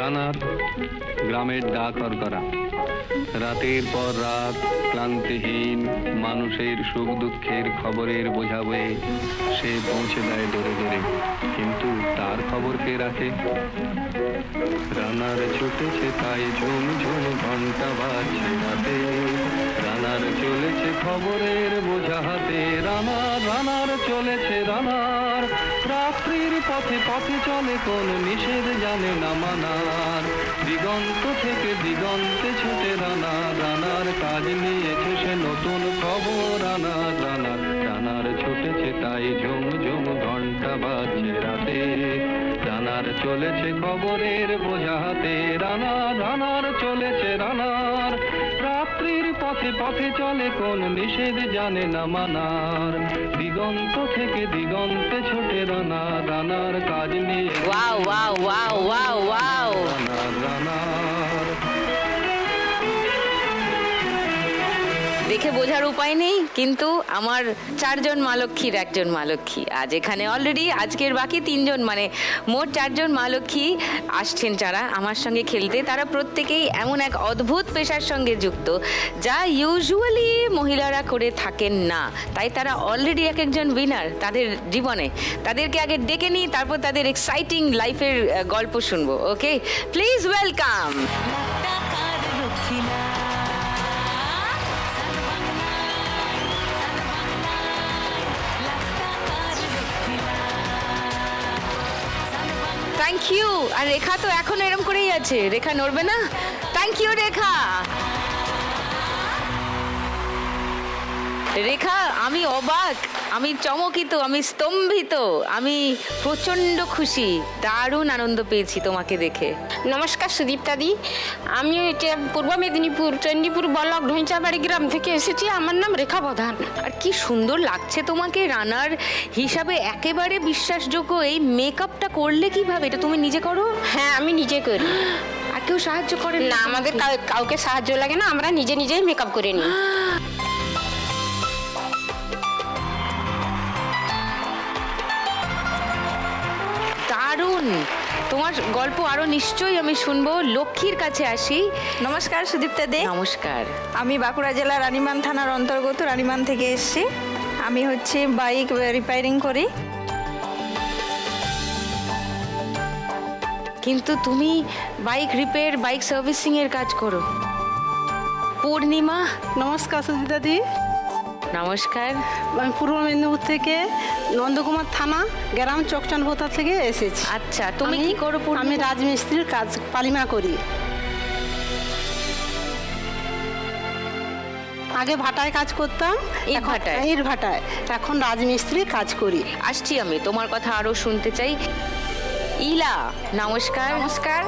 রানার গ্রামের ডাক করা, রাতের পর রাত ক্লান্তিহীন মানুষের সুখ দুঃখের খবরের বোঝা বয়ে সে পৌঁছে দেয় দূরে দূরে, কিন্তু তার খবর কে রাখে? রানার ছুটেছে তাই ঝুম ঝুম ঘন্টা বাজছে রাতে, রানার চলেছে খবরের বোঝা হাতে, রানার চলেছে রানার, রাত্রির পথে পথে চলে কোন নিষেধ জানে না মানার, দিগন্ত থেকে দিগন্তে ছুটে রানার কাজ নিয়েছে সে নতুন খবর, রানার ছুটেছে তাই ঝুম ঝুম ঘন্টা বাজছে রাতে, রানার চলেছে খবরের বোঝা হাতে, রানার চলেছে রানার, রাত্রির পথে পথে চলে কোন নিষেধ জানে না মানার, দিগন্ত থেকে দিগন্তে ছোটে রানার কাজ নিয়ে wow wow wow wow wow. রানার দেখে বোঝার উপায় নেই, কিন্তু আমার 4 জন মা লক্ষ্মীর একজন মা লক্ষ্মী আজ এখানে অলরেডি, আজকের বাকি 3 জন, মানে মোট 4 জন মা লক্ষ্মী আসছেন যারা আমার সঙ্গে খেলতে। তারা প্রত্যেকেই এমন এক অদ্ভুত পেশার সঙ্গে যুক্ত যা ইউজুয়ালি মহিলারা করে থাকেন না, তাই তারা অলরেডি এক একজন উইনার তাদের জীবনে। তাদেরকে আগে ডেকে নিই, তারপর তাদের এক্সাইটিং লাইফের গল্প শুনবো। Okay, please welcome. Thank you. আর রেখা তো এখন এরকম করেই আছে, রেখা নড়বে না। থ্যাংক ইউ রেখা। রেখা, আমি অবাক, আমি চমকিত, আমি স্তম্ভিত, আমি প্রচণ্ড খুশি, দারুণ আনন্দ পেয়েছি তোমাকে দেখে। নমস্কার সুদীপ্তাদি, আমি পূর্ব মেদিনীপুর চণ্ডীপুর ব্লক ঢৈচাবাড়ি গ্রাম থেকে এসেছি। আমার নাম রেখা প্রধান। আর কি সুন্দর লাগছে তোমাকে রানার হিসাবে, একেবারে বিশ্বাসযোগ্য। এই মেকআপটা করলে কিভাবে? এটা তুমি নিজে করো? হ্যাঁ, আমি নিজে করি। আর কেউ সাহায্য করে না, আমাদের কাউকে সাহায্য লাগে না, আমরা নিজেই মেকআপ করে নিই। দারুণ, তোমার গল্প আরো নিশ্চয়ই আমি শুনবো। লক্ষ্মীর কাছে আসি। নমস্কার সুদীপ্তা দে। নমস্কার। আমি বাঁকুড়া জেলার রানীমান থানার অন্তর্গত রানীমান থেকে এসেছি। আমি বাইক রিপেয়ারিং করি। কিন্তু তুমি বাইক রিপেয়ার, বাইক সার্ভিসিং এর কাজ করো। পূর্ণিমা। নমস্কার সুদীপ্তা দি। নমস্কার। আমি পূর্ব মেদিনীপুর থেকে নন্দকুমার থানা গ্রাম চকচানপোতা থেকে এসেছি। আচ্ছা, তুমি কি করো? আমি রাজমিস্ত্রির কাজ পালিমা করি। আগে ভাটায় কাজ করতাম, ইট ভাটায়, এখন রাজমিস্ত্রির কাজ করি। আসছি, আমি তোমার কথা আরো শুনতে চাই। ইলা, নমস্কার। নমস্কার,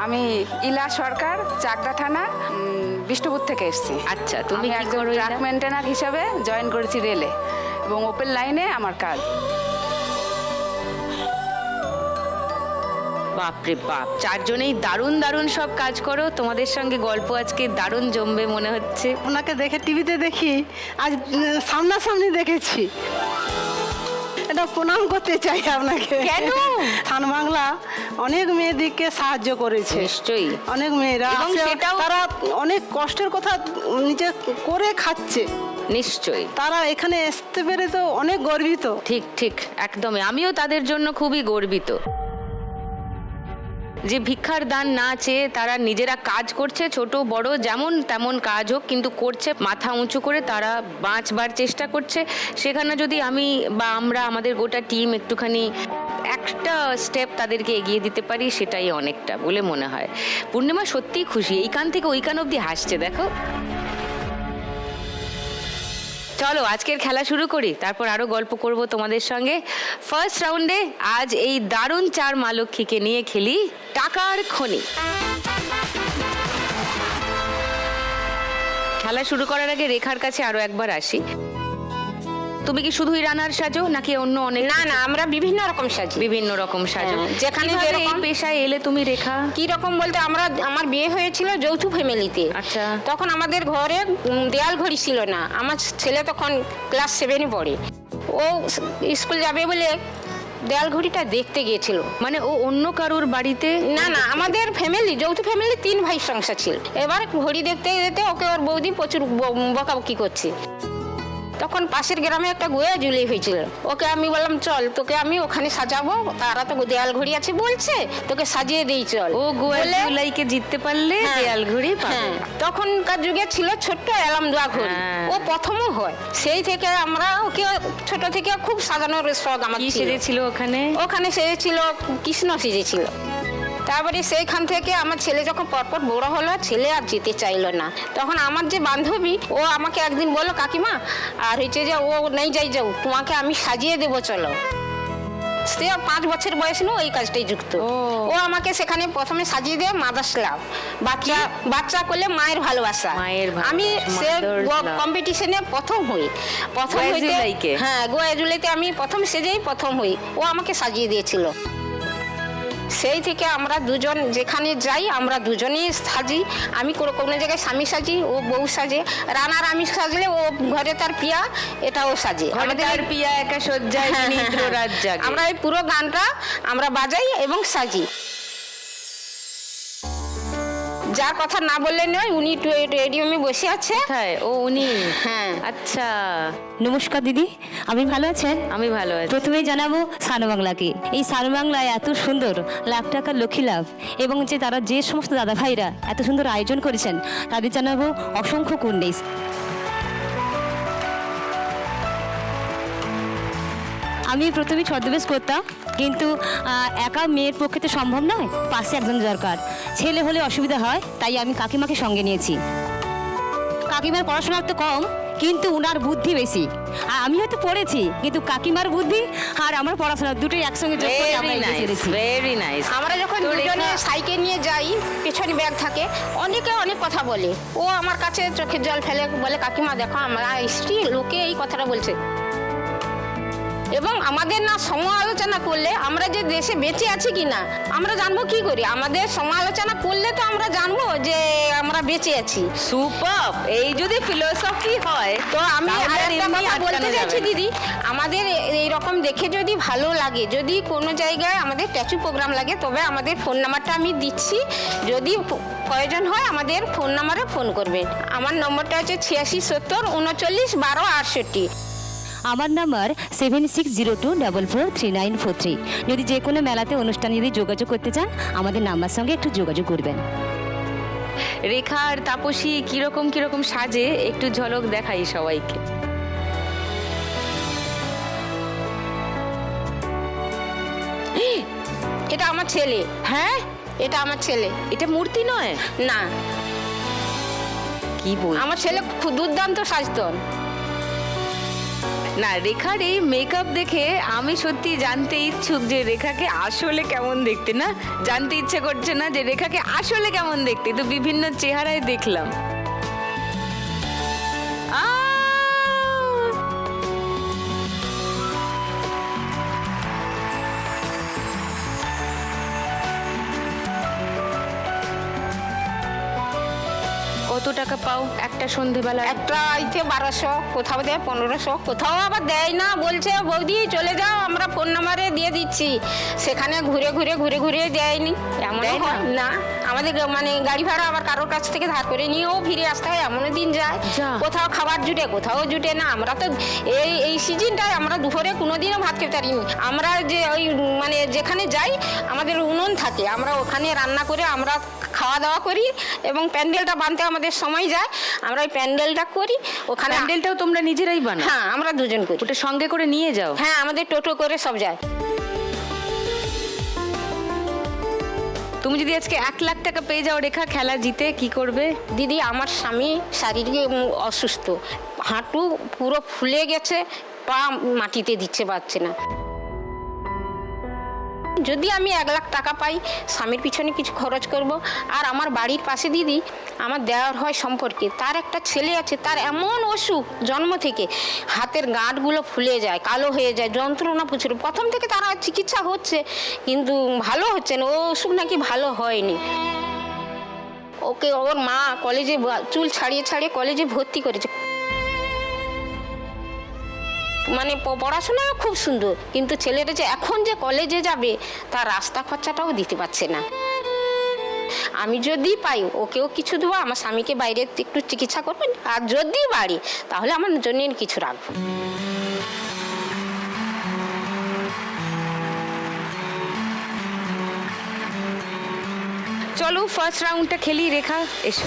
আমি ইলা সরকার, চাকদা থানা, বিষ্ণুপুর থেকে এসেছি। আচ্ছা, তুমি কি একজন করো? ট্রাক মেনটেনার হিসাবে জয়েন করেছি রেলে, এবং ওপেন লাইনে আমার কাজ। বাপরে বাপ, 4 জনেই দারুণ দারুণ সব কাজ করো। তোমাদের সঙ্গে গল্প আজকে দারুণ জমবে মনে হচ্ছে। ওনাকে দেখে টিভিতে দেখি, আজ সামনাসামনি দেখেছি। এটা প্রণাম করতে চাই আপনাকে। কেন? থান বাংলা অনেক মেয়েদেরকে সাহায্য করেছে। নিশ্চয়ই। অনেক মেয়েরা এবং সেটাও তারা অনেক কষ্টের কথা নিজে করে খাচ্ছে। নিশ্চয়ই। তারা এখানে আসতে পেরে তো অনেক গর্বিত। ঠিক ঠিক, একদমই। আমিও তাদের জন্য খুবই গর্বিত যে ভিক্ষার দান না চেয়ে তারা নিজেরা কাজ করছে, ছোট বড় যেমন তেমন কাজ হোক, কিন্তু করছে মাথা উঁচু করে, তারা বাঁচবার চেষ্টা করছে। সেখানে যদি আমি বা আমরা, আমাদের গোটা টিম একটুখানি একটা স্টেপ তাদেরকে এগিয়ে দিতে পারি, সেটাই অনেকটা বলে মনে হয়। পূর্ণিমা সত্যিই খুশি, এইখান থেকে ওইখান অবধি হাসছে, দেখো। চলো আজকের খেলা শুরু করি, তারপর আরো গল্প করব তোমাদের সঙ্গে। ফার্স্ট রাউন্ডে আজ এই দারুণ 4 মা লক্ষ্মীকে নিয়ে খেলি টাকার খনি। খেলা শুরু করার আগে রেখার কাছে আরো একবার আসি। তুমি কি শুধুই রানার সাজো নাকি অন্য অনেক? না না, আমরা বিভিন্ন রকম সাজি। বিভিন্ন রকম সাজো। যেখানে এই পেশায় এলে তুমি রেখা? কি রকম বলতে, আমার বিয়ে হয়েছিল যৌথ ফ্যামিলিতে। আচ্ছা। তখন আমাদের ঘরে দেয়াল ঘড়ি ছিল না। আমার ছেলে তখন ক্লাস 7-এ পড়ে। ও স্কুল যাবে বলে দেয়াল ঘড়িটা দেখতে গিয়েছিল। মানে ও অন্য কারোর বাড়িতে? না না, আমাদের ফ্যামিলি, যৌথ ফ্যামিলি, 3 ভাই সংসার ছিল। এবার ঘড়ি দেখতে যেতে ওকে ওর বৌদি প্রচুর বকাবকি করছে। তখন পাশের গ্রামে একটা গোয়া জুলি হয়েছিল, ওকে আমি বললাম চল তোকে আমি ওখানে সাজাবো, তারা তো দেয়াল ঘড়ি আছে বলছে, তোকে সাজিয়ে দিই চল। ও গোয়া বলে- জুলাইকে জিততে পারলে হ্যাঁ, দেয়াল ঘড়ি পাবে। হ্যাঁ, তখনকার যুগে ছিল ছোট্ট অ্যালার্ম দেওয়া ঘড়ি, হ্যাঁ। ও প্রথমও হয়। সেই থেকে আমরা ওকে ছোট থেকে খুব সাজানোর শখ আমার কি ছিল। সেজেছিল ওখানে? ওখানে সেজেছিল কৃষ্ণ সেজেছিল। তারপরে সেইখান থেকে আমার ছেলে যখন পরপর বড় হলো, ছেলে আর যেতে চাইলো না। তখন আমার যে বান্ধবী, ও আমাকে একদিন বললো কাকিমা আর হয়েছে যে ও নেই যাও, তোমাকে আমি সাজিয়ে দেবো চলো। সে 5 বছর বয়স নিয়ে এই কাজটাই যুক্ত। ও আমাকে সেখানে প্রথমে সাজিয়ে দেয় মাদার্স লাভ, বাচ্চা করলে মায়ের ভালোবাসা। মায়ের ভালোবাসা, আমি সে Mother's Love। কম্পিটিশনে প্রথম হই। প্রথম গোয়া হইতে জুলাইকে? হ্যাঁ, গোয়া জুলাইতে আমি প্রথম সেজেই প্রথম হই। ও আমাকে সাজিয়ে দিয়েছিল। সেই থেকে আমরা দুজন যেখানে যাই আমরা দুজনেই সাজি। আমি কোনো জায়গায় স্বামী সাজি, ও বউ সাজে। রানার আমি সাজলে ও ঘরে তার পিয়া, এটাও সাজে। আমাদের আর পিয়া একা সজ্জায় হ্যাঁ, হ্যাঁ, নিদ্র হ্যাঁ। রাত জাগে। আমরা এই পুরো গানটা আমরা বাজাই এবং সাজি। যার কথা না বললে নয়, উনি রেডিওমে বসে আছে। কোথায়? ও উনি? হ্যাঁ। আচ্ছা, নমস্কার দিদি, আপনি ভালো আছেন? আমি ভালো আছি। প্রথমেই জানাবো সানু বাংলাকে। এই সানু বাংলায় এত সুন্দর লাখ টাকার লক্ষ্মী লাভ এবং যে তারা যে সমস্ত দাদা ভাইরা এত সুন্দর আয়োজন করেছেন তাদের জানাবো অসংখ্য কুর্নিশ। আমি প্রথমে ছদ্মবেশ করতাম, কিন্তু একা মেয়ের পক্ষে তো সম্ভব নয়, পাশে একজন দরকার। ছেলে হলে অসুবিধা হয়, তাই আমি কাকিমাকে সঙ্গে নিয়েছি। কাকিমার পড়াশোনা তো কম, কিন্তু উনার বুদ্ধি বেশি। আর আমি হয়তো পড়েছি, কিন্তু কাকিমার বুদ্ধি আর আমার পড়াশোনা দুটোই একসঙ্গে যোগ করে আমরা ভেরি এগিয়ে নাইস, চলেছি। Very nice. আমরা যখন তো দুজনে রেখা- সাইকেল নিয়ে যাই, পেছনে ব্যাগ থাকে, অনেকে অনেক কথা বলে। ও আমার কাছে চোখের জল ফেলে বলে কাকিমা দেখো আমরা স্ত্রী লোকে এই কথাটা বলছে। এবং আমাদের না সমালোচনা করলে আমরা যে দেশে বেঁচে আছি কিনা আমরা জানবো কি করি? আমাদের সমালোচনা করলে তো আমরা জানবো যে আমরা বেঁচে আছি। সুপার! এই যদি ফিলোসফি হয় তো আমি তাহলে আরেকটা এমনি কথা আটকানো বলতে যাবে চাইছি না। দিদি, আমাদের এইরকম দেখে যদি ভালো লাগে, যদি কোনো জায়গায় আমাদের ট্যাচু প্রোগ্রাম লাগে, তবে আমাদের ফোন নাম্বারটা আমি দিচ্ছি। যদি প্রয়োজন হয় আমাদের ফোন নাম্বারে ফোন করবেন। আমার নম্বরটা হচ্ছে 86 70 39 12 68। আমার নাম্বার 7602443943। যদি যে কোনো মেলাতে অনুষ্ঠানে যদি যোগাযোগ করতে চান আমাদের নাম্বার সঙ্গে একটু যোগাযোগ করবেন। রেখা আর তাপসী কিরকম কিরকম সাজে একটু ঝলক দেখাই সবাইকে। এটা আমার ছেলে। হ্যাঁ, এটা আমার ছেলে। এটা মূর্তি নয়? না, কি বল? আমার ছেলে খুব দুর্দান্ত সাজতো। না, রেখার এই মেকআপ দেখে আমি সত্যি জানতে ইচ্ছুক যে রেখাকে আসলে কেমন দেখতে। না, জানতে ইচ্ছে করছে না যে রেখাকে আসলে কেমন দেখতে, তো বিভিন্ন চেহারায় দেখলাম। কত টাকা পাও একটা সন্ধেবেলা? একটা আইতে 1200, কোথাও দেয় 1500, কোথাও আবার দেয় না, বলছে বৌদি চলে যাও আমরা ফোন নাম্বারে দিয়ে দিচ্ছি। সেখানে ঘুরে ঘুরে দেয়নি। এমন দেয় না? না, আমাদের মানে গাড়ি ভাড়া আবার কারোর কাছ থেকে ধার করে নিয়েও ফিরে আসতে হয়, এমনও দিন যায়। যা। কোথাও খাবার জুটে, কোথাও জুটে না। আমরা তো এই সিজনটায় আমরা দুপুরে কোনোদিনও ভাত খেতে পারিনি। আমরা যে ওই মানে যেখানে যাই আমাদের উনুন থাকে, আমরা ওখানে রান্না করে আমরা খাওয়া দাওয়া করি এবং প্যান্ডেলটা বানতে আমাদের সময় যায়, আমরা ওই প্যান্ডেলটা করি ওখানে। প্যান্ডেলটাও তোমরা নিজেরাই বানাও? হ্যাঁ, আমরা দুজন করি। ওটা সঙ্গে করে নিয়ে যাও? হ্যাঁ, আমাদের টোটো করে সব যায়। তুমি যদি আজকে 1 লাখ টাকা পেয়ে যাও রেখা খেলা জিতে, কি করবে? দিদি আমার স্বামী শারীরিক অসুস্থ, হাঁটু পুরো ফুলে গেছে, পা মাটিতে দিচ্ছে পারছে না। যদি আমি 1 লাখ টাকা পাই, স্বামীর পিছনে কিছু খরচ করব। আর আমার বাড়ির পাশে দিদি আমার দেওয়ার হয় সম্পর্কে, তার একটা ছেলে আছে, তার এমন অসুখ জন্ম থেকে, হাতের গাঁটগুলো ফুলে যায়, কালো হয়ে যায়, যন্ত্রণা প্রচুর। প্রথম থেকে তারা চিকিৎসা হচ্ছে কিন্তু ভালো হচ্ছে না, ও অসুখ নাকি ভালো হয়নি। ওকে ওর মা কলেজে চুল ছাড়িয়ে কলেজে ভর্তি করেছে। মানে পড়াশোনাও খুব সুন্দর, কিন্তু ছেলেটা যে এখন যে কলেজে যাবে তার রাস্তা খরচাটাও দিতে পারছে না। আমি যদি পাই ওকেও কিছু দেবো, আমার স্বামীকে বাইরে একটু চিকিৎসা করবেন, আর যদি বাড়ি তাহলে আমার জন্য কিছু রাখবো। চলো ফার্স্ট রাউন্ডটা খেলি। রেখা এসো।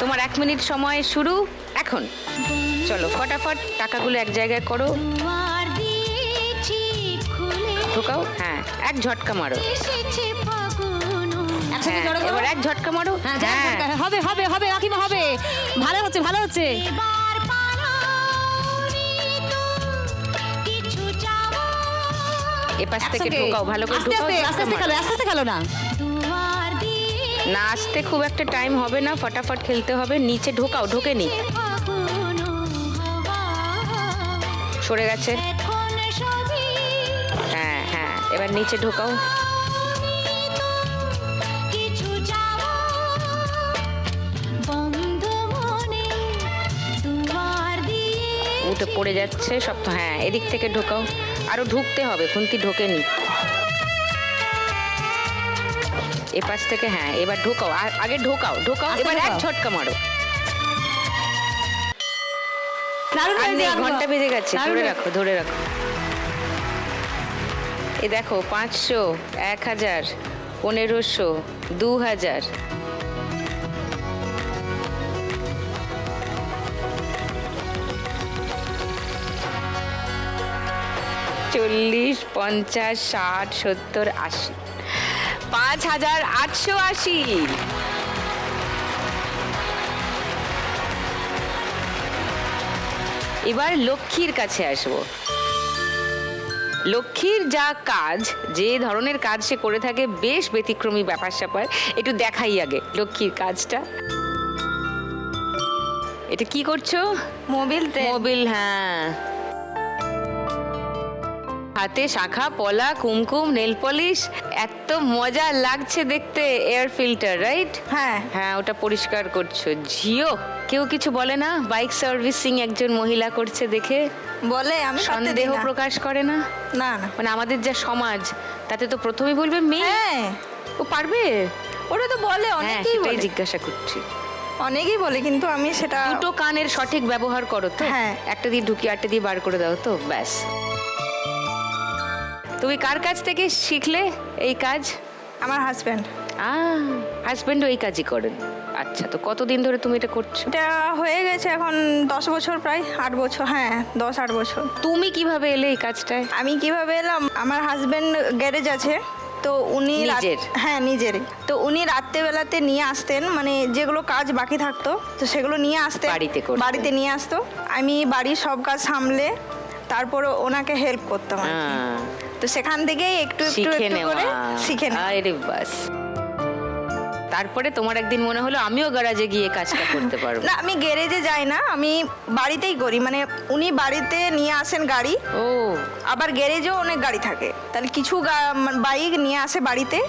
তোমার 1 মিনিট সময় শুরু এখন। চলো ফটাফট টাকাগুলো এক জায়গায় করো, ঢোকাও। হ্যাঁ, এক ঝটকা মারো। একসাথে হ্যাঁ, জড়ো করো। এবার এক ঝটকা মারো। হ্যাঁ, হ্যাঁ, হবে হবে হবে কাকিমা, হবে। ভালো হচ্ছে, ভালো হচ্ছে। এপাশ থেকে একসাথে। ঢোকাও, ভালো করে আস্তে ঢোকাও। আস্তে, আস্তে আস্তে ঝটকা খেলো, মারো। আস্তে আস্তে খেলো না। না আসতে খুব একটা টাইম হবে না, ফটাফট খেলতে হবে। নিচে ঢোকাও, ঢোকে নি। সরে গেছে। হ্যাঁ হ্যাঁ, এবার নিচে ঢোকাও। উঠে পড়ে যাচ্ছে সব তো। হ্যাঁ, এদিক থেকে ঢোকাও, আরো ঢুকতে হবে, খুন্তি ঢোকেনি। এপাশ থেকে। হ্যাঁ, এবার ঢোকাও, আগে ঢোকাও ঢোকাও। আস্তে এবার এক ঢোকাও। ঝটকা মারো। দারুণ আর হয়েছে, নেই, দারুণ। ঘন্টা বেজে গেছে। দারুণ ধরে হয়েছে। রাখো, ধরে রাখো। এ দেখো, 500, 1000, 1500, 2000। চল্লিশ, 50, 60, 70, 80, 5880। এবার লক্ষ্মীর কাছে আসবো। লক্ষ্মীর যা কাজ, যে ধরনের কাজ সে করে থাকে, বেশ ব্যতিক্রমী ব্যাপার স্যাপার। একটু দেখাই আগে লক্ষ্মীর কাজটা। এটা কি করছো? Mobil Mobil. হ্যাঁ, হাতে শাখা পলা, কুমকুম, নেল পলিশ। এত মজা লাগছে দেখতে। Air filter, right? হ্যাঁ হ্যাঁ, ওটা পরিষ্কার করছো। জিও, কেউ কিছু বলে না? বাইক সার্ভিসিং একজন মহিলা করছে দেখে বলে, আমি করতে দিই সন্দেহ না। প্রকাশ করে না? না না। মানে আমাদের যা সমাজ, তাতে তো প্রথমেই বলবে মেয়ে। হ্যাঁ, ও পারবে? ওটা তো বলে, হ্যাঁ, অনেকেই সেটাই বলে, জিজ্ঞাসা করছি। অনেকেই বলে, কিন্তু আমি সেটা দুটো কানের সঠিক ব্যবহার করো তো। হ্যাঁ। একটা দিয়ে ঢুকিয়ে আরেকটা দিয়ে বার করে দাও তো, ব্যাস। তুমি কার কাছ থেকে শিখলে এই কাজ? আমার হাজব্যান্ড। হাজবেন্ড ওই কাজই করেন? আচ্ছা, তো কতদিন ধরে তুমি এটা করছো? এটা হয়ে গেছে এখন 10 বছর, প্রায় 8 বছর। হ্যাঁ, 10-8 বছর। তুমি কিভাবে এলে এই কাজটায়? আমি কিভাবে এলাম, আমার হাজব্যান্ড গ্যারেজ আছে, তো উনি নিজের? হ্যাঁ, নিজের। তো উনি রাত্রেবেলাতে নিয়ে আসতেন, মানে যেগুলো কাজ বাকি থাকতো তো সেগুলো নিয়ে আসতেন, বাড়িতে করতেন? বাড়িতে নিয়ে আসতো। আমি বাড়ির সব কাজ সামলে তারপরে ওনাকে হেল্প করতাম আর কি। তো সেখান থেকেই একটু একটু শিখে একটু করে শিখে নেওয়া। আরে বাস। তারপরে তোমার একদিন মনে হলো আমিও গ্যারাজে গিয়ে কাজটা করতে পারবো। না, আমি গ্যারেজে যাই না, আমি বাড়িতেই করি। মানে উনি বাড়িতে নিয়ে আসেন গাড়ি, ও আবার গ্যারেজেও অনেক গাড়ি থাকে, তাহলে কিছু বাইক নিয়ে আসে বাড়িতে,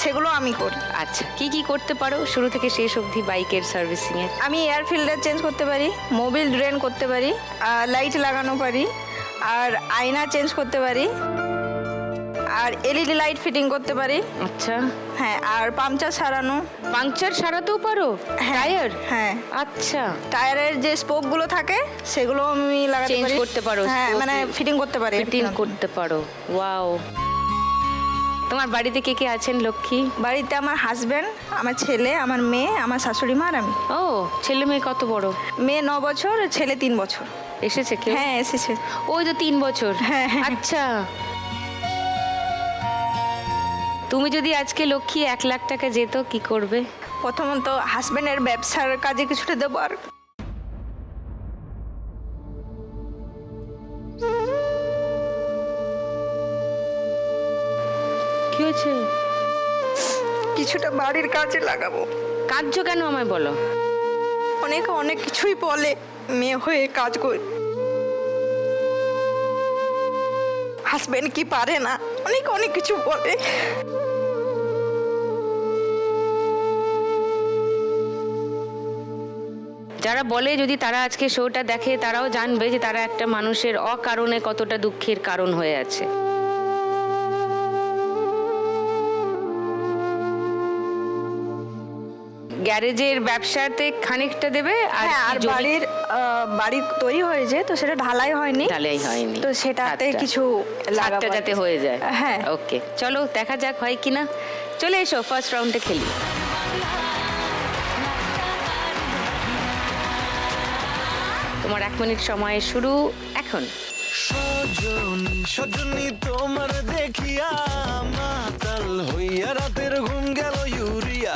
সেগুলো আমি করি। আচ্ছা, কি কি করতে পারো শুরু থেকে শেষ অবধি বাইকের সার্ভিসিং এর? আমি এয়ার ফিল্টার চেঞ্জ করতে পারি, মোবিল ড্রেন করতে পারি, লাইট লাগানো পারি, আর আয়না চেঞ্জ করতে পারি, আর এলইডি লাইট ফিটিং করতে পারি। আচ্ছা, হ্যাঁ, আর পাংচার সারানো। পাংচার সারাতেও পারো? হ্যাঁ, টায়ার? হ্যাঁ, আচ্ছা, টায়ারের যে স্পোকগুলো থাকে সেগুলো আমি লাগাতে চেঞ্জ পারি, করতে পারো? হ্যাঁ, মানে ফিটিং করতে পারি। ফিটিং করতে পারো? ওয়াও। তোমার বাড়িতে কে কে আছেন লক্ষ্মী? বাড়িতে আমার হাজব্যান্ড, আমার ছেলে, আমার মেয়ে, আমার শাশুড়ি মা আর আমি। ও, ছেলে মেয়ে কত বড়? মেয়ে 9 বছর, ছেলে 3 বছর। এসেছে কেউ? হ্যাঁ, এসেছে। ওই তো 3 বছর। হ্যাঁ, হ্যাঁ। আচ্ছা, তুমি যদি আজকে লক্ষ্মী 1 লাখ টাকা যেত, কি করবে? প্রথমত হাজব্যান্ডের ব্যবসার কাজে কিছুটা দেবো। আর কি হয়েছে? কিছুটা বাড়ির কাজে লাগাবো। কাঁদছো কেন আমায় বলো? অনেকে অনেক কিছুই বলে, মেয়ে হয়ে কাজ করি, হাজব্যান্ড কি পারে না, অনেক অনেক কিছু বলে। যারা বলে যদি তারা আজকে শোটা দেখে তারাও জানবে যে তারা একটা মানুষের অকারণে কতটা দুঃখের কারণ হয়ে আছে। গ্যারেজের ব্যবসাতে খানিকটা দেবে আর হ্যাঁ, আর বাড়ি তৈরি হয়েছে তো সেটা ঢালাই হয়নি, ঢালাই হয়নি, তো সেটাতে ছাদটা। কিছু ছাদটা যাতে হয়ে যায়। হ্যাঁ। ওকে, চলো দেখা যাক হয় কিনা। চলে এসো ফার্স্ট রাউন্ডে খেলি। তোমার 1 মিনিট সময় শুরু এখন। সজনী সজনী তোমার দেখিয়া মাতাল হইয়া রাতের ঘুম গেল ইউরিয়া।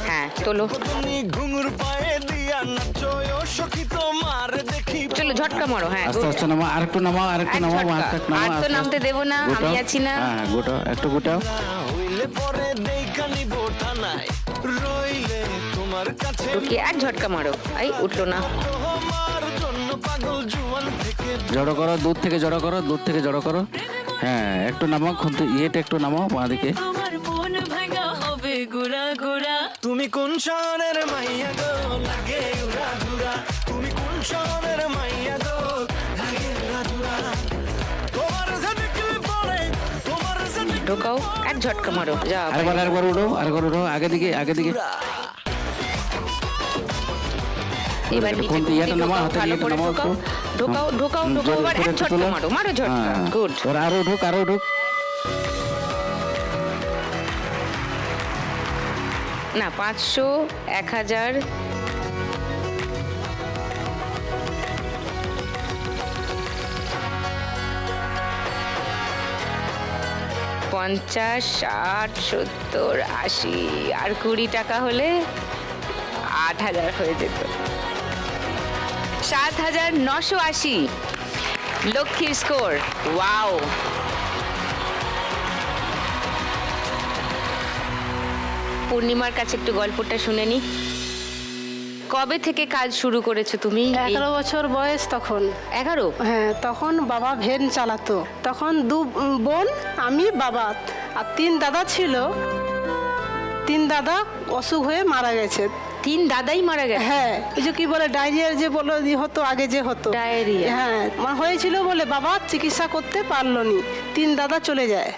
হ্যাঁ, তোলো। সজনী ঘুঙুর পায়ে দিয়া নাচয় সখী তোমার দেখি। চলো ঝটকা মারো। হ্যাঁ, আস্তে আস্তে নামা, আরেকটু নামাও, আরেকটু এক নামাও, ঝটকা। আরেকটু নামাও, আর তো আস্তে নামতে আস্তে। দেবো না, আমি গোটাও। আছি না। হ্যাঁ, গোটাও, একটু গোটাও। হইলে পরে দেইখানি বোটা নাই রইলে তোমার কাছে। ঢুকিয়ে এক ঝটকা মারো। এই উঠলো না। তোমার জন্য পাগল জুয়ান থেকে। জড়ো করো, দূর থেকে জড়ো করো, দূর থেকে জড়ো করো। হ্যাঁ, একটু নামাও, খুন্তি ইয়েটা একটু নামাও বাঁ দিকে। তুমি কোন শহরের মাইয়া গো লাগে উড়া ধুরা। তুমি কোন শহরের মাইয়া গো লাগে উড়া ধুরা। তোমার যে দেখলে পরে তোমার যে ঢোকাও, এক ঝটকা মারো। যা আরেকবার উঠো, আরেকবার উঠো, আগে দিকে, আগে দিকে। এবার একটু নিচে খুন্তি ইয়েটা খুন্তি নামাও, ঢোকাও, হাতের ভালো ইয়েটা করে নামাও ঢোকাও। একটু। ঢোকাও ঢোকাও ঢোকাও, এবার এক ঝটকা মারো, মারো ঝটকা। গুড। এবার আরো ঢুক, আরো ঢুক। না, 500, 1000, পঞ্চাশ, 60, 70, 80 আর 20 টাকা হলে 8000 হয়ে যেত। 7980 লক্ষ্মীর স্কোর। ওয়াও। পূর্ণিমার কাছে একটু গল্পটা শুনে নি। কবে থেকে কাজ শুরু করেছো তুমি? 11 বছর বয়স তখন। 11? হ্যাঁ, তখন বাবা ভ্যান চালাতো। তখন 2 বোন, আমি, বাবা আর 3 দাদা ছিল। 3 দাদা অসুখ হয়ে মারা গেছে। 3 দাদাই মারা গেছে? হ্যাঁ, এই যে কি বলে ডায়রিয়ার যে বলো হতো আগে যে হতো ডায়রিয়া? হ্যাঁ, হয়েছিল বলে বাবা চিকিৎসা করতে পারলো নি। 3 দাদা চলে যায়।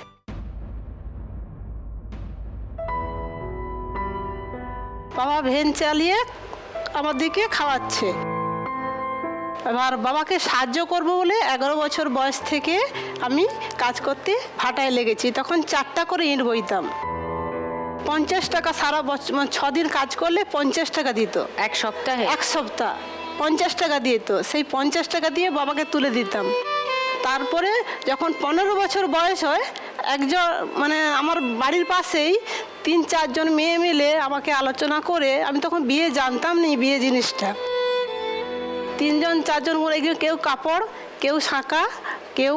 বাবা ভ্যান চালিয়ে আমাদেরকে খাওয়াচ্ছে। এবার বাবাকে সাহায্য করব বলে 11 বছর বয়স থেকে আমি কাজ করতে ভাটায় লেগেছি। তখন 4টা করে ইট বইতাম। 50 টাকা সারা বছর, 6 দিন কাজ করলে 50 টাকা দিত। এক সপ্তাহে? 1 সপ্তাহ 50 টাকা দিত। সেই 50 টাকা দিয়ে বাবাকে তুলে দিতাম। তারপরে যখন 15 বছর বয়স হয়, একজন আমার বাড়ির পাশেই 3-4 জন মেয়ে মিলে আমাকে আলোচনা করে, আমি তখন বিয়ে জানতাম না, বিয়ে জিনিসটা। 3-4 জন করে কেউ কাপড়, কেউ শাঁকা, কেউ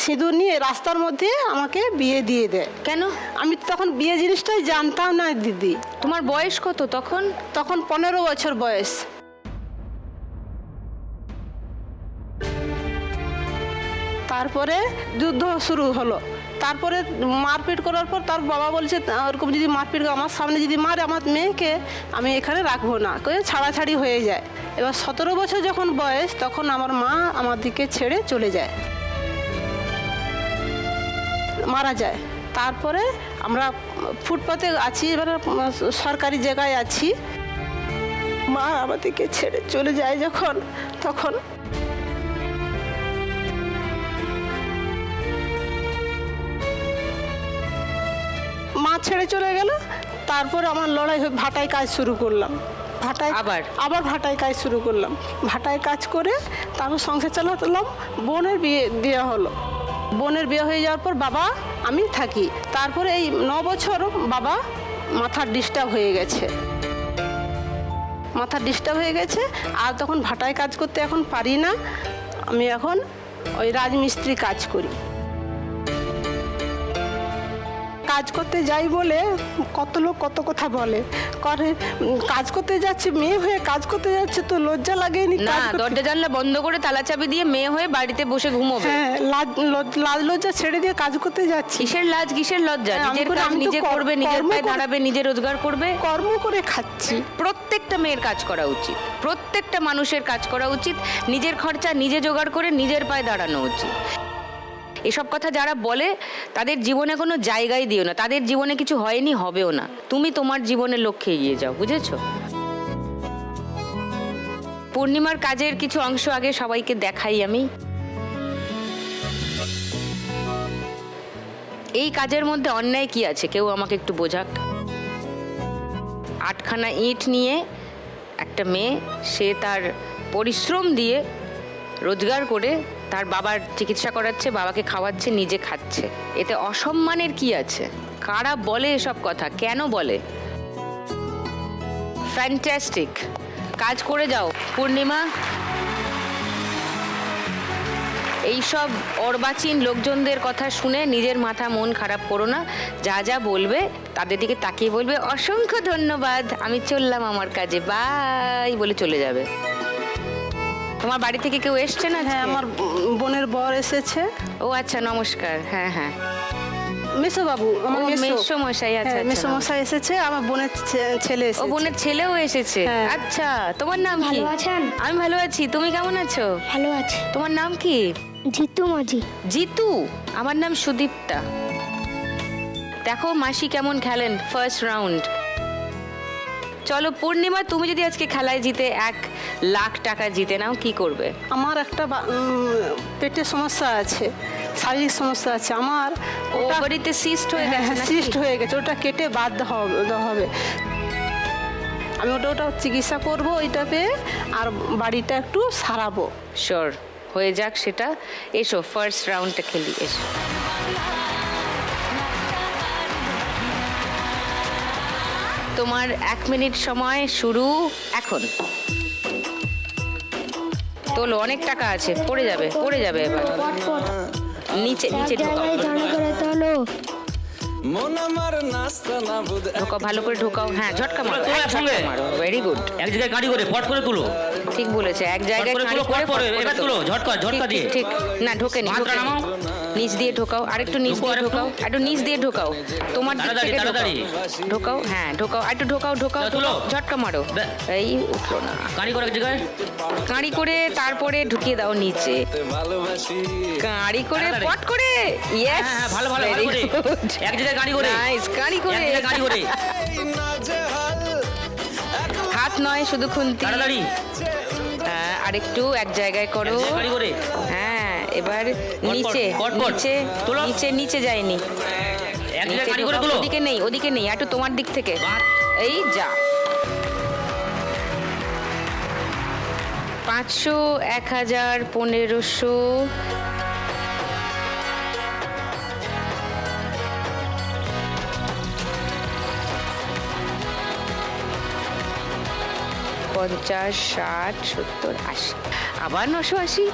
সিঁদুর নিয়ে রাস্তার মধ্যে আমাকে বিয়ে দিয়ে দেয়। কেন? আমি তখন বিয়ে জিনিসটাই জানতাম না দিদি। তোমার বয়স কত তখন? তখন 15 বছর বয়স। তারপরে যুদ্ধ শুরু হলো। তারপরে মারপিট করার পর তার বাবা বলছে ওরকম যদি মারপিট আমার সামনে যদি মারে আমার মেয়েকে আমি এখানে রাখবো না, ছাড়াছাড়ি হয়ে যায়। এবার 17 বছর যখন বয়স, তখন আমার মা আমাদেরকে ছেড়ে চলে যায়, মারা যায়। তারপরে আমরা ফুটপাতে আছি, এবার সরকারি জায়গায় আছি। মা আমাদেরকে ছেড়ে চলে যায় যখন, তখন মা ছেড়ে চলে গেল। তারপর আমার লড়াই হয়ে ভাটায় কাজ শুরু করলাম। আবার ভাটায় কাজ শুরু করলাম। ভাটায় কাজ করে তারপর সংসার চালাতাম। বোনের বিয়ে হলো। বোনের বিয়ে হয়ে যাওয়ার পর বাবা আমি থাকি। তারপরে এই 9 বছর বাবা মাথার ডিস্টার্ব হয়ে গেছে। আর তখন ভাটায় কাজ করতে এখন পারি না। আমি এখন ওই রাজমিস্ত্রি কাজ করি। কাজ করতে যাই বলে কত লোক কত কথা বলে করে, কাজ করতে যাচ্ছে মেয়ে হয়ে কাজ করতে যাচ্ছে তো লজ্জা লাগেনি? না, দরজা জানলা বন্ধ করে তালা চাবি দিয়ে মেয়ে হয়ে বাড়িতে বসে ঘুমোবে। হ্যাঁ, লাজ লজ্জা ছেড়ে দিয়ে কাজ করতে যাচ্ছি। কিসের লাজ কিসের লজ্জা? হ্যাঁ, নিজের কাজ আমি তো নিজে করবে, নিজের কর্ম পায়ে করে- দাঁড়াবে, নিজে রোজগার করবে। কর্ম করে খাচ্ছি। প্রত্যেকটা মেয়ের কাজ করা উচিত, প্রত্যেকটা মানুষের কাজ করা উচিত, নিজের খরচা নিজে জোগাড় করে নিজের পায়ে দাঁড়ানো উচিত। এসব কথা যারা বলে তাদের জীবনে কোনো জায়গায় দিও না, তাদের জীবনে কিছু হয়নি, হবেও না। তুমি তোমার জীবনের লক্ষ্যে এগিয়ে যাও, বুঝেছো? পূর্ণিমার কাজের কিছু অংশ আগে সবাইকে দেখাই আমি। এই কাজের মধ্যে অন্যায় কি আছে কেউ আমাকে একটু বোঝাক। 8খানা ইট নিয়ে একটা মেয়ে, সে তার পরিশ্রম দিয়ে রোজগার করে তার বাবার চিকিৎসা করাচ্ছে, বাবাকে খাওয়াচ্ছে, নিজে খাচ্ছে। এতে অসম্মানের কি আছে? কারা বলে এসব কথা, কেন বলে? ফ্যান্টাস্টিক, কাজ করে যাও পূর্ণিমা। এইসব অর্বাচীন লোকজনদের কথা শুনে নিজের মাথা মন খারাপ করো না। যা যা বলবে তাদের দিকে তাকিয়ে বলবে অসংখ্য ধন্যবাদ, আমি চললাম আমার কাজে, বাই বলে চলে যাবে। তোমার বাড়ি থেকে কেউ এসছে না? হ্যাঁ, আমার বোনের বর এসেছে। ও আচ্ছা, নমস্কার। হ্যাঁ হ্যাঁ, মেসো বাবু, আমার ও, মেসো মশাই। আচ্ছা, হ্যাঁ, মেসো আচ্ছা। মশাই এসেছে, আমার বোনের ছেলে ও, এসেছে। বোনের ছেলেও এসেছে। হ্যাঁ। আচ্ছা, তোমার নাম কি? ভালো আছেন? আমি ভালো আছি, তুমি কেমন আছো? ভালো আছে। তোমার নাম কি? জিতু মাঝি। জিতু? আমার নাম সুদীপ্তা। দেখো মাসি কেমন খেলেন ফার্স্ট রাউন্ড। চলো পূর্ণিমা, তুমি যদি আজকে খেলায় জিতে 1 লাখ টাকা জিতে নাও, কি করবে? আমার একটা পেটের সমস্যা আছে, শারীরিক সমস্যা আছে আমার। ওভারিতে সিস্ট হয়ে গেছে নাকি? সিস্ট হয়ে গেছে, ওটা কেটে বাদ দেওয়া হবে। আমি ওটা চিকিৎসা করব ওইটা পেয়ে, আর বাড়িটা একটু সারাবো। শিওর, হয়ে যাক সেটা। এসো ফার্স্ট রাউন্ডটা খেলি, এসো। তোমার 1 মিনিট সময় শুরু এখন। তোলো, অনেক টাকা আছে, পড়ে যাবে পড়ে যাবে এবার। নিচে নিচে ঢোকাও, দাঁড়া করে তোলো। মন আমার নাস্তা না বুঝ ঢোকাও, ভালো করে ঢোকাও। হ্যাঁ, ঝটকা মারো, তোলো একসঙ্গে। Very good. এক জায়গায় গাড়ি করে পট করে তুলো, ঠিক বলেছে, এক জায়গায় করে খালি তুলো, করে পট করে, পট করে এবার তুলো, ঝটকা ঠিক, দিয়ে। ঠিক, না ঢোকেনি, মাত্রা ঢোকেনি। নামাও। নিচ দিয়ে ঢোকাও, আরেকটু নিচ ঢোকাও, দিয়ে আরেকটু। ঢোকাও, একটু নিচ দিয়ে ঢোকাও, তোমার দিক তাড়াতাড়ি, থেকে ঢোকাও। তাড়াতাড়ি। ঢোকাও, হ্যাঁ ঢোকাও, একটু ঢোকাও ঢোকাও তুলো। ঢোকাও, ঝটকা মারো। এই উঠলো না, গাড়ি করে এক জায়গায়। কাঁড়ি করে তারপরে ঢুকিয়ে দাও নিচে, ভালোবাসি। কাঁড়ি করে তাড়াতাড়ি। পট করে। ইয়েস, হ্যাঁ, ভালো ভালো ভালো করে। এক জায়গায় গাড়ি করে। নাইস, কাঁড়ি এক করে। জায়গায় গাড়ি করে। হাত নয়, শুধু খুন্তি। তাড়াতাড়ি। হ্যাঁ, আরেকটু এক জায়গায় এক করো। জায়গায় গাড়ি করে। হ্যাঁ, এবার পট, নিচে পট, পট। নিচে তোলো। নিচে নিচে যায়নি। এক নিচে জায়গায় গাড়ি করে ঢোকাও, তুলো। ওদিকে নেই, ওদিকে নেই, একটু তোমার দিক থেকে। বাহ। এই যা। 500, 1000, 1500। পঞ্চাশ, 60, 70, 80, আবার 980,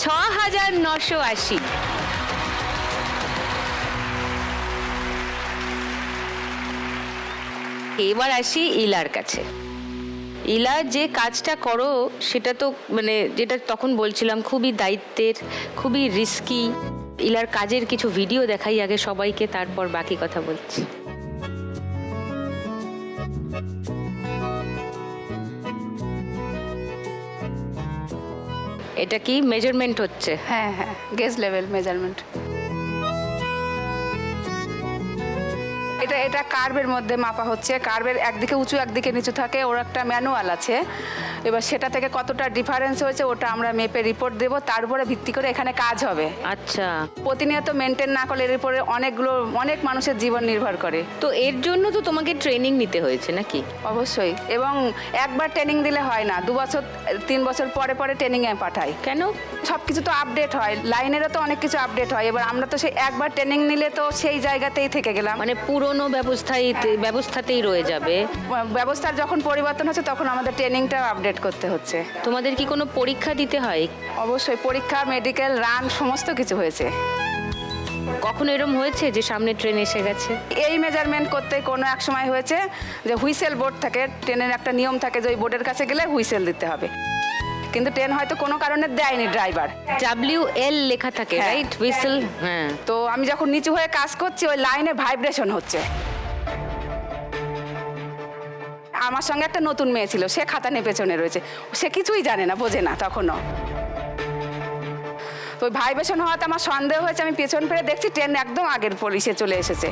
6980। এবার আসি ইলার কাছে। ইলা, যে কাজটা করো সেটা তো মানে যেটা তখন বলছিলাম খুবই দায়িত্বের, খুবই রিস্কি। ইলার কাজের কিছু ভিডিও দেখাই আগে সবাইকে, তারপর বাকি কথা বলছি। এটা কি মেজারমেন্ট হচ্ছে? হ্যাঁ হ্যাঁ, গেজ লেভেল মেজারমেন্ট। এটা কার্ভের মধ্যে মাপা হচ্ছে। কার্ভের একদিকে উঁচু একদিকে নিচু থাকে, ওর একটা ম্যানুয়াল আছে। এবার সেটা থেকে কতটা ডিফারেন্স হয়েছে ওটা আমরা মেপে রিপোর্ট দেব, তার উপরে ভিত্তি করে এখানে কাজ হবে। আচ্ছা, প্রতিনিয়ত মেনটেন না করলে এর উপরে অনেক মানুষের জীবন নির্ভর করে। তো এর জন্য তো তোমাকে ট্রেনিং নিতে হয়েছে নাকি? অবশ্যই, এবং একবার ট্রেনিং দিলে হয় না, 2 বছর 3 বছর পরে পরে ট্রেনিংয়ে পাঠাই। কেন? সব কিছু তো আপডেট হয়, লাইনেরও তো অনেক কিছু আপডেট হয়। এবার আমরা তো সেই একবার ট্রেনিং নিলে তো সেই জায়গাতেই থেকে গেলাম, মানে পুরনো ব্যবস্থাতেই রয়ে যাবে। ব্যবস্থার যখন পরিবর্তন হচ্ছে তখন আমাদের ট্রেনিংটাও আপডেট করতে হচ্ছে। তোমাদের কি কোনো পরীক্ষা দিতে হয়? অবশ্যই, পরীক্ষা, মেডিকেল রান সমস্ত কিছু হয়েছে। কখন এরম হয়েছে যে সামনে ট্রেন এসে গেছে? এই মেজারমেন্ট করতে কোনো এক সময় হয়েছে যে হুইসেল বোর্ড থাকে, ট্রেনের একটা নিয়ম থাকে যে ওই বোর্ডের কাছে গেলে হুইসেল দিতে হবে, কিন্তু ট্রেন হয়তো কোনো কারণে দেয়নি ড্রাইভার। WL লেখা থাকে, হ্যাঁ, রাইট? হুইসেল। হ্যাঁ। তো আমি যখন নিচু হয়ে কাজ করছি ওই লাইনে ভাইব্রেশন হচ্ছে। আমার সঙ্গে একটা নতুন মেয়ে ছিল, সে খাতা নিয়ে পেছনে রয়েছে, সে কিছুই জানে না, বোঝে না তখনও। তো ওই ভাইব্রেশন হওয়াতে আমার সন্দেহ হয়েছে, আমি পেছন ফিরে দেখছি ট্রেন একদম আগের পুলিশে চলে এসেছে।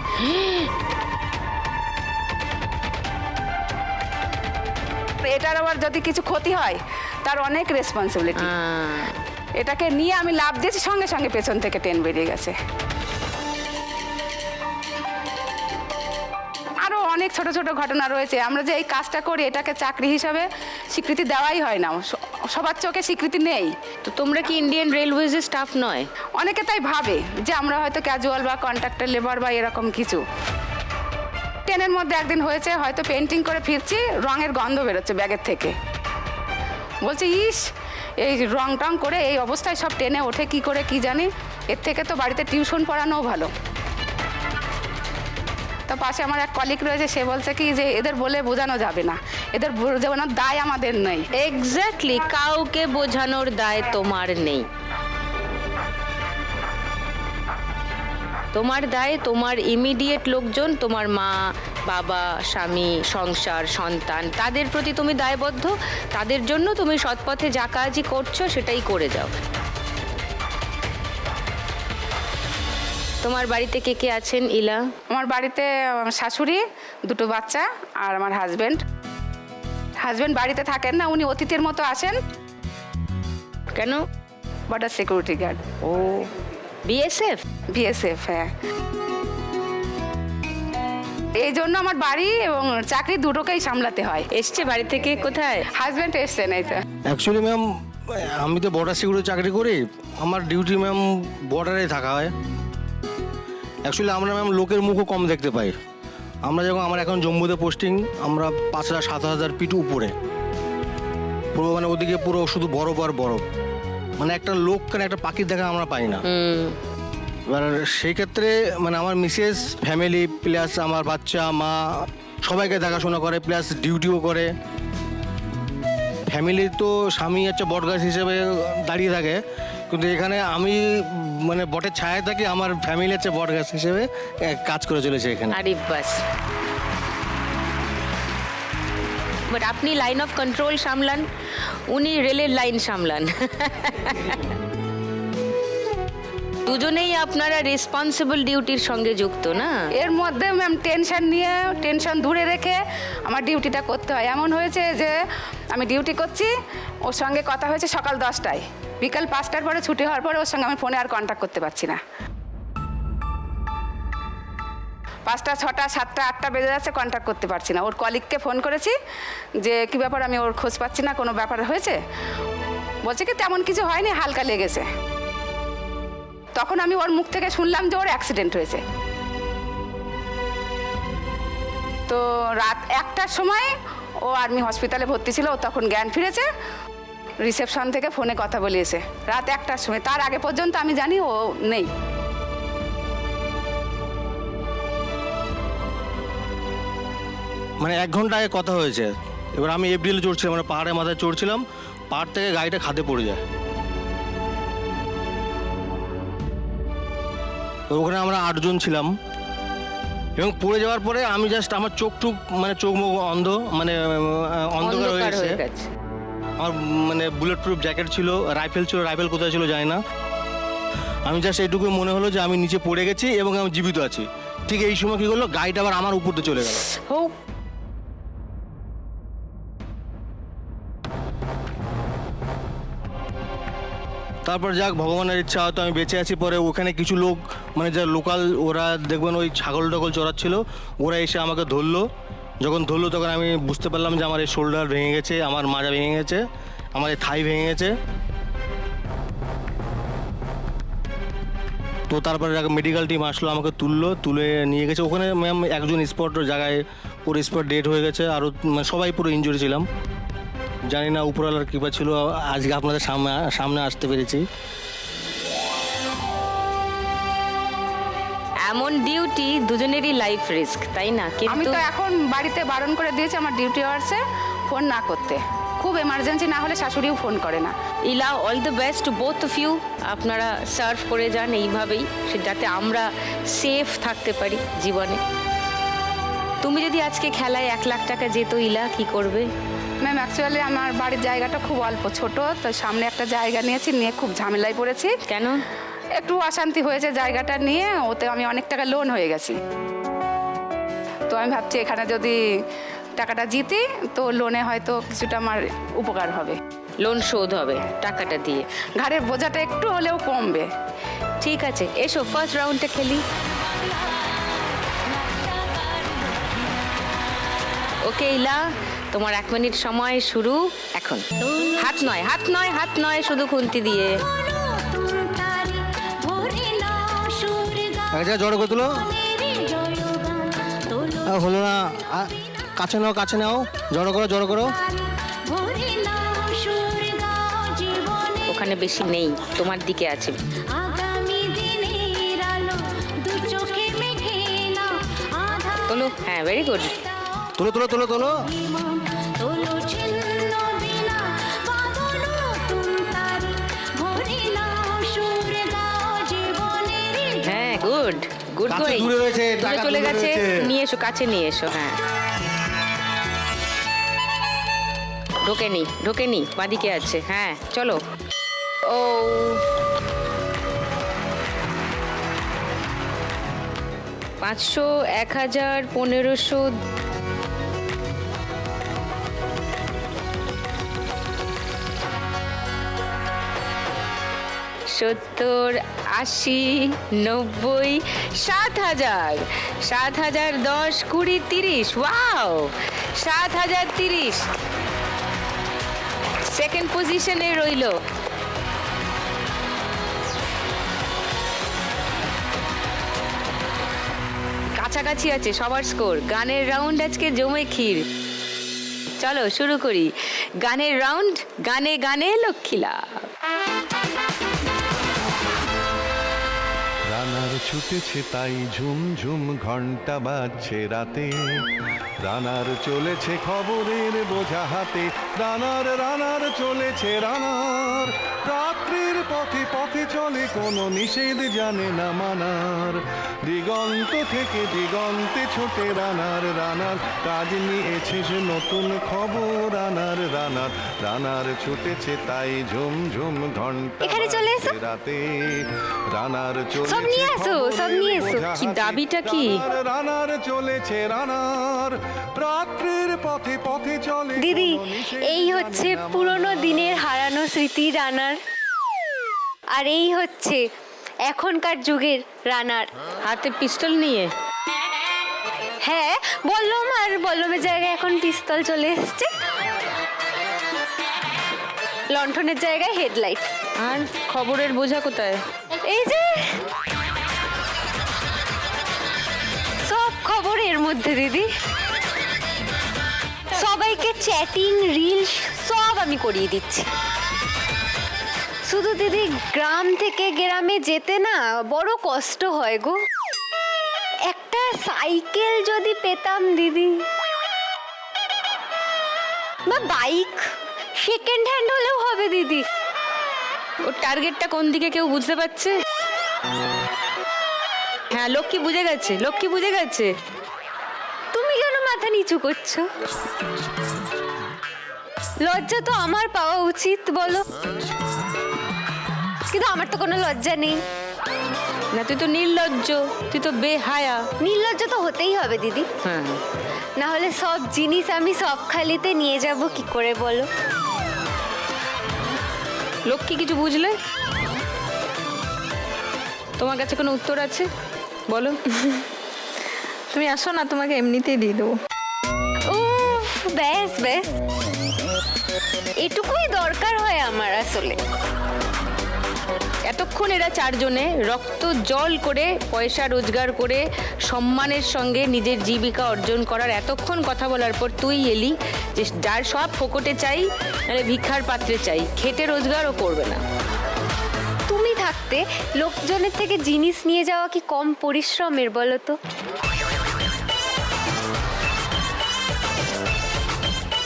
এটার আবার যদি কিছু ক্ষতি হয় তার অনেক রেসপন্সিবিলিটি। এটাকে নিয়ে আমি লাফ দিয়েছি, সঙ্গে সঙ্গে পেছন থেকে ট্রেন বেরিয়ে গেছে। আরও অনেক ছোট ছোট ঘটনা রয়েছে। আমরা যে এই কাজটা করি এটাকে চাকরি হিসাবে স্বীকৃতি দেওয়াই হয় না, সবার চোখে স্বীকৃতি নেই। তো তোমরা কি ইন্ডিয়ান রেলওয়েজের স্টাফ নয়? অনেকে তাই ভাবে যে আমরা হয়তো ক্যাজুয়াল বা কন্ট্রাক্টর লেবার বা এরকম কিছু। ট্রেনের মধ্যে একদিন হয়েছে, হয়তো পেন্টিং করে ফিরছি, রঙের গন্ধ বেরোচ্ছে ব্যাগের থেকে। বলছে ইস, এই রং টং করে এই অবস্থায় সব ট্রেনে ওঠে কি করে কি জানি, এর থেকে তো বাড়িতে টিউশন পড়ানোও ভালো। তো পাশে আমার এক কলিগ রয়েছে, সে বলছে কি যে এদের বলে বোঝানো যাবে না, এদের বোঝানোর দায় আমাদের নেই। এক্স্যাক্টলি, কাউকে বোঝানোর দায় তোমার নেই। তোমার দায় তোমার ইমিডিয়েট লোকজন, তোমার মা, বাবা, স্বামী, সংসার, সন্তান, তাদের প্রতি তুমি দায়বদ্ধ। তাদের জন্য তুমি সৎপথে যা কাজই করছো সেটাই করে যাও। তোমার বাড়িতে কে কে আছেন ইলা? আমার বাড়িতে আমার শাশুড়ি, দুটো বাচ্চা আর আমার হাজবেন্ড। হাজবেন্ড বাড়িতে থাকেন না, উনি অতিথির মতো আসেন। কেন? Border security guard. ও, বিএসএফ? বিএসএফ, হ্যাঁ। এই জন্য আমার বাড়ি এবং চাকরি দুটোকেই সামলাতে হয়। এসছে বাড়ি থেকে? কোথায়? হাজবেন্ড এসছেন এই তো। অ্যাকচুয়ালি ম্যাম, আমি তো বর্ডার সিকিউরিটি চাকরি করি, আমার ডিউটি ম্যাম বর্ডারে থাকা হয়। অ্যাকচুয়ালি আমরা ম্যাম লোকের মুখও কম দেখতে পাই। আমরা যখন, আমার এখন জম্মুতে পোস্টিং, আমরা 5,000-7,000 ফিট উপরে, পুরো মানে ওদিকে পুরো শুধু বরফ আর বরফ, মানে একটা লোক কেন একটা পাখির দেখা আমরা পাই না। এবার সেই ক্ষেত্রে মানে আমার মিসেস, ফ্যামিলি প্লাস আমার বাচ্চা, মা, সবাইকে দেখাশোনা করে, প্লাস ডিউটিও করে। ফ্যামিলি তো স্বামী হচ্ছে বটগাছ হিসেবে দাঁড়িয়ে থাকে, কিন্তু এখানে আমি মানে বটের ছায়ায় থাকি, আমার ফ্যামিলি হচ্ছে বটগাছ হিসেবে কাজ করে চলেছে এখানে। আরে বাস। বাট আপনি লাইন অফ কন্ট্রোল সামলান, উনি রেলের লাইন সামলান। দুজনেই আপনারা রেসপন্সিবল ডিউটির সঙ্গে যুক্ত, না? এর মধ্যে ম্যাম টেনশন নিয়ে, টেনশন দূরে রেখে আমার ডিউটিটা করতে হয়। এমন হয়েছে যে আমি ডিউটি করছি, ওর সঙ্গে কথা হয়েছে সকাল 10টায়, বিকাল 5টার পরে ছুটি হওয়ার পরে ওর সঙ্গে আমি ফোনে আর কন্ট্যাক্ট করতে পারছি না। 5টা, 6টা, 7টা, 8টা বেজে যাচ্ছে, কন্ট্যাক্ট করতে পারছি না। ওর কলিগকে ফোন করেছি যে কী ব্যাপার, আমি ওর খোঁজ পাচ্ছি না, কোনো ব্যাপার হয়েছে? বলছে কি তেমন কিছু হয়নি, হালকা লেগেছে। তখন আমি ওর মুখ থেকে শুনলাম যে ওর অ্যাক্সিডেন্ট হয়েছে। তো রাত 1টার সময় ও আর্মি হসপিটালে ভর্তি ছিল, ও তখন জ্ঞান ফিরেছে, রিসেপশন থেকে ফোনে কথা বলিয়েছে রাত 1টার সময়। তার আগে পর্যন্ত আমি জানি ও নেই। মানে 1 ঘন্টা আগে কথা হয়েছে। এবার আমি এপ্রিলে চড়ছিলাম, মানে পাহাড়ের মাথায় চড়ছিলাম, পাহাড় থেকে গাড়িটা খাদে পড়ে যায়। তো ওখানে আমরা 8 জন ছিলাম, এবং পড়ে যাওয়ার পরে আমি জাস্ট আমার মানে চোখ মুখ অন্ধ, মানে অন্ধকার হয়ে গেছে। আমার মানে বুলেট প্রুফ জ্যাকেট ছিল, রাইফেল ছিল, রাইফেল কোথায় ছিল জানি না। আমি জাস্ট এইটুকু মনে হলো যে আমি নিচে পড়ে গেছি এবং আমি জীবিত আছি। ঠিক এই সময় কী করলো, গাড়িটা আবার আমার উপর দিয়ে চলে গেল। তারপর যাক, ভগবানের ইচ্ছা হয়তো আমি বেঁচে আছি। পরে ওখানে কিছু লোক, মানে যা লোকাল, ওরা দেখবেন ওই ছাগল টাগল চড়াচ্ছিল, ওরা এসে আমাকে ধরলো। যখন ধরলো তখন আমি বুঝতে পারলাম যে আমার এই শোল্ডার ভেঙে গেছে, আমার মাজা ভেঙে গেছে, আমার এই থাই ভেঙে গেছে। তো তারপরে মেডিকেল টিম আসলো, আমাকে তুলে নিয়ে গেছে। ওখানে ম্যাম একজন স্পট জায়গায় পুরো স্পট ডেড হয়ে গেছে, আরও মানে সবাই পুরো ইনজুরি ছিলাম। জানি না উপরওয়ালার কৃপা ছিল, আজকে আপনাদের সামনে আসতে পেরেছি। এমন ডিউটি দুজনেরই লাইফ রিস্ক, তাই না? আমি কিন্তু তো এখন বাড়িতে বারণ করে দিয়েছি আমার ডিউটি আওয়ার্সে ফোন না করতে, খুব এমার্জেন্সি না হলে শাশুড়িও ফোন করে না। Ila, all the best to both of you. আপনারা সার্ভ করে যান এইভাবেই, যাতে আমরা সেফ থাকতে পারি জীবনে। তুমি যদি আজকে খেলায় 1 লাখ টাকা যেত ইলা, কি করবে? ম্যাম অ্যাকচুয়ালি আমার বাড়ির জায়গাটা খুব অল্প, ছোট, তো সামনে একটা জায়গা নিয়েছি, নিয়ে খুব ঝামেলায় পড়েছি। কেন? একটু অশান্তি হয়েছে জায়গাটা নিয়ে, ওতে আমি অনেক টাকা লোন হয়ে গেছি। তো আমি ভাবছি এখানে যদি টাকাটা জিতি তো লোনে হয়তো কিছুটা আমার উপকার হবে, লোন শোধ হবে টাকাটা দিয়ে, ঘাড়ের বোঝাটা একটু হলেও কমবে। ঠিক আছে, এসো ফার্স্ট রাউন্ডটা খেলি। ওকে ইলা, তোমার 1 মিনিট সময় শুরু এখন। হাত নয়, হাত নয়, হাত নয়, শুধু খুন্তি দিয়ে। এক জায়গায় জড়ো করে তুলো। হলো না, কাছে নাও, কাছে নাও, জড়ো করো, জড়ো করো। ওখানে বেশি নেই, তোমার দিকে আছে। তোলো, হ্যাঁ, ভেরি গুড। তোলো, তোলো, তোলো, তোলো। হ্যাঁ, গুড গুড কাছে গোয়িং। দূরে রয়েছে, টাকা চলে দূরে গেছে, রয়েছে। নিয়ে এসো, কাছে নিয়ে এসো। হ্যাঁ, ঢোকেনি, ঢোকেনি, বাদিকে আছে। হ্যাঁ, চলো। ও, $500, 1000, 1500। 70, 80, 90, 7000, 7000, 10, 20, 30। ওয়াও, 7030 সেকেন্ড পজিশনে রইলো। কাছাকাছি আছে সবার স্কোর। গানের রাউন্ড আজকে জমে ক্ষীর। চলো শুরু করি গানের রাউন্ড। গানে গানে লক্ষ্মীলা। রানার ছুটেছে তাই ঝুম ঝুম ঘন্টা বাজছে রাতে, রানার চলেছে খবরের বোঝা হাতে, রানার রানার চলেছে রানার, রাত্রির পথে পথে চলে কোনো নিষেধ জানে না মানার, দিগন্ত থেকে দিগন্তে ছোটে রানার, রানার কাজ নিয়েছে সে নতুন খবর, রানার রানার রানার ছুটেছে তাই ঝুম ঝুম ঘন্টা এখানে চলে এসো। বাজছে রাতে, রানার সব নিয়ে আসো, সব নিয়ে এসো। কি দাবিটা কি? রানার চলেছে রানার, রাত্রির পথে পথে চলে দিদি, কোনো নিষেধ এই হচ্ছে জানে না পুরনো দিনের হারানো স্মৃতি রানার, আর এই হচ্ছে এখনকার যুগের রানার। হাতে পিস্তল নিয়ে? হ্যাঁ, বললাম, আর বল্লমের জায়গায় এখন পিস্তল চলে এসছে, লণ্ঠনের জায়গায় হেডলাইট। আর খবরের বোঝা কোথায়? এই যে সব খবর এর মধ্যে দিদি, সবাইকে চ্যাটিং রিলস সব আমি করিয়ে দিচ্ছি। শুধু দিদি গ্রাম থেকে গ্রামে যেতে না বড় কষ্ট হয় গো। একটা সাইকেল যদি পেতাম দিদি, বা বাইক সেকেন্ড হ্যান্ড হলেও হবে দিদি। ওর টার্গেটটা কোন দিকে কেউ বুঝতে পারছে? হ্যাঁ, লক্ষ্মী বুঝে গেছে, লক্ষ্মী বুঝে গেছে। তুমি কেন মাথা নিচু করছো? লজ্জা তো আমার পাওয়া উচিত বলো, কিন্তু আমার তো কোনো লজ্জা নেই। না, তুই তো নির্লজ্জ, তুই তো বেহায়া। নির্লজ্জ তো হতেই হবে দিদি, হ্যাঁ, না হলে সব জিনিস আমি সব খালিতে নিয়ে যাব কি করে বলো? লক্ষ্মী কিছু বুঝলে? তোমার কাছে কোনো উত্তর আছে? বলো। তুমি আসো না, তোমাকে এমনিতেই দিয়ে দেবো। উফ, ব্যাস ব্যাস, এটুকুই দরকার হয় আমার আসলে। এতক্ষণ এরা চারজনে রক্ত জল করে পয়সা রোজগার করে সম্মানের সঙ্গে নিজের জীবিকা অর্জন করার এতক্ষণ কথা বলার পর তুই এলি যে যার সব ফোকটে চাই, নাহলে ভিক্ষার পাত্রে চাই, খেটে রোজগারও করবে না। তুমি তুমি থাকতে লোকজনের থেকে জিনিস নিয়ে যাওয়া কি কম পরিশ্রমের বলো তো?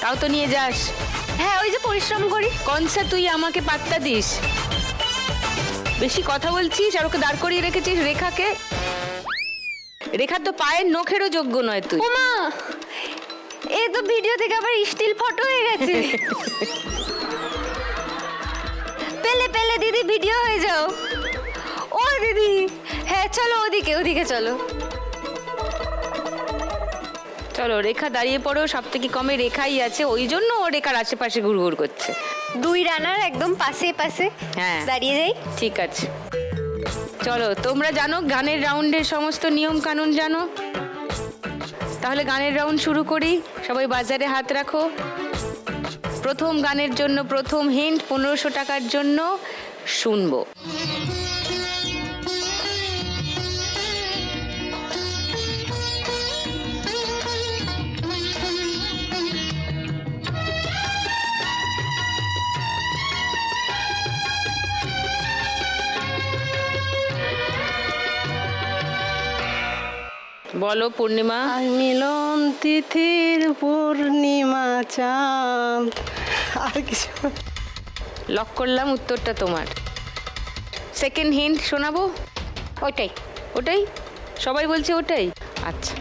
তাও তো নিয়ে যাস। হ্যাঁ, ওই যে পরিশ্রম করি। কনসা তুই আমাকে পাত্তা দিস? বেশি কথা বলছিস আর ওকে দাঁড় করিয়ে রেখেছিস রেখাকে। রেখার তো পায়ের নখেরও যোগ্য নয় তুই। ওমা, এই তো ভিডিও থেকে আবার স্টিল ফটো হয়ে গেছে। পেলে পেলে দিদি ভিডিও হয়ে যাও। ও দিদি, হ্যাঁ চলো ওদিকে, ওদিকে চলো। চলো রেখা দাঁড়িয়ে পড়ো, সব থেকে কমে রেখাই আছে, ওই জন্য ও রেখার আশেপাশে ঘুরঘুর করছে। দুই রানার একদম পাশে পাশে হ্যাঁ দাঁড়িয়ে যাই। ঠিক আছে, চলো। তোমরা জানো গানের রাউন্ডের সমস্ত নিয়ম কানুন জানো? তাহলে গানের রাউন্ড শুরু করি। সবাই বাজারে হাত রাখো। প্রথম গানের জন্য প্রথম হিন্ট 1500 টাকার জন্য শুনবো। বলো পূর্ণিমা। আর মিলন তিথির পূর্ণিমা চাঁদ, আর কিছু। লক করলাম, উত্তরটা তোমার। সেকেন্ড হিন্ট শোনাবো? ওইটাই। ওটাই? সবাই বলছে ওটাই? আচ্ছা,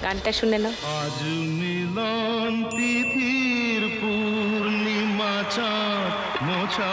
গানটা শুনে নাও। আজ মিলন তিথির পূর্ণিমা চাঁদ মোছা